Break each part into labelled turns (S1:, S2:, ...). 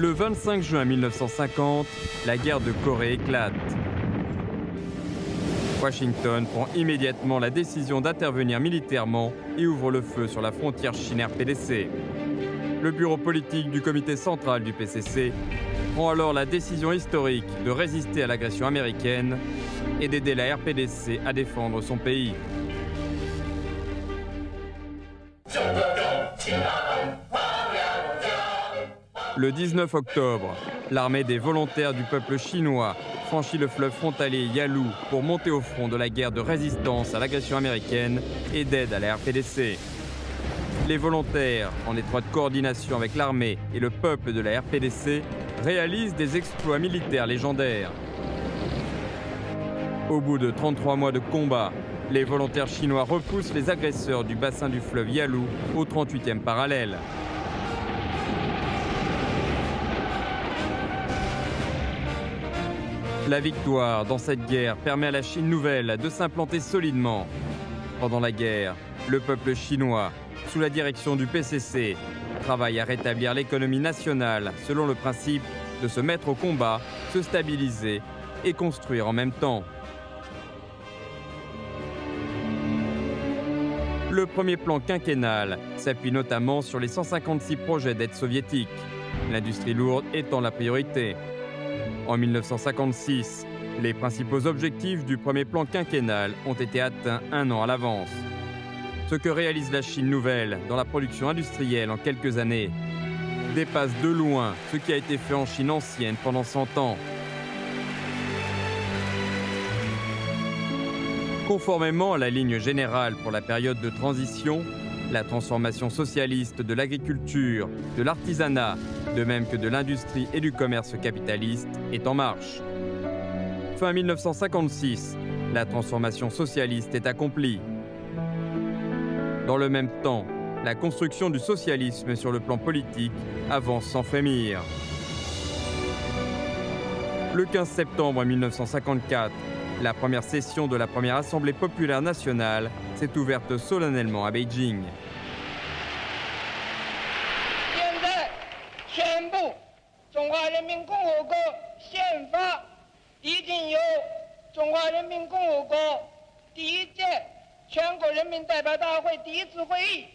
S1: Le 25 juin 1950, la guerre de Corée éclate. Washington prend immédiatement la décision d'intervenir militairement et ouvre le feu sur la frontière Chine-RPDC. Le bureau politique du comité central du PCC prend alors la décision historique de résister à l'agression américaine et d'aider la RPDC à défendre son pays. Le 19 octobre, l'armée des volontaires du peuple chinois franchit le fleuve frontalier Yalu pour monter au front de la guerre de résistance à l'agression américaine et d'aide à la RPDC. Les volontaires, en étroite coordination avec l'armée et le peuple de la RPDC, réalisent des exploits militaires légendaires. Au bout de 33 mois de combat, les volontaires chinois repoussent les agresseurs du bassin du fleuve Yalu au 38e parallèle. La victoire dans cette guerre permet à la Chine nouvelle de s'implanter solidement. Pendant la guerre, le peuple chinois, sous la direction du PCC, travaille à rétablir l'économie nationale selon le principe de se mettre au combat, se stabiliser et construire en même temps. Le premier plan quinquennal s'appuie notamment sur les 156 projets d'aide soviétique, l'industrie lourde étant la priorité. En 1956, les principaux objectifs du premier plan quinquennal ont été atteints un an à l'avance. Ce que réalise la Chine nouvelle dans la production industrielle en quelques années dépasse de loin ce qui a été fait en Chine ancienne pendant 100 ans. Conformément à la ligne générale pour la période de transition, la transformation socialiste de l'agriculture, de l'artisanat, de même que de l'industrie et du commerce capitaliste, est en marche. Fin 1956, la transformation socialiste est accomplie. Dans le même temps, la construction du socialisme sur le plan politique avance sans frémir. Le 15 septembre 1954, la première session de la première Assemblée populaire nationale s'est ouverte solennellement à Beijing.
S2: 中华人民共和国宪法已经由中华人民共和国第一届全国人民代表大会第一次会议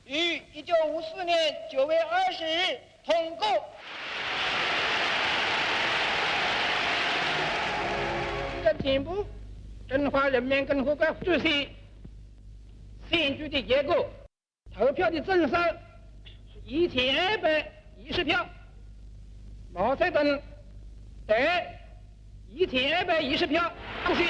S2: 于1954年9月20日通过。更进一步中华人民共和国主席选举的结果，投票的总数是1220票。毛泽东得1220票当选。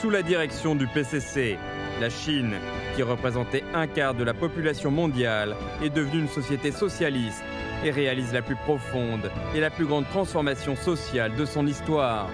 S1: Sous la direction du PCC, la Chine, qui représentait un quart de la population mondiale, est devenue une société socialiste et réalise la plus profonde et la plus grande transformation sociale de son histoire.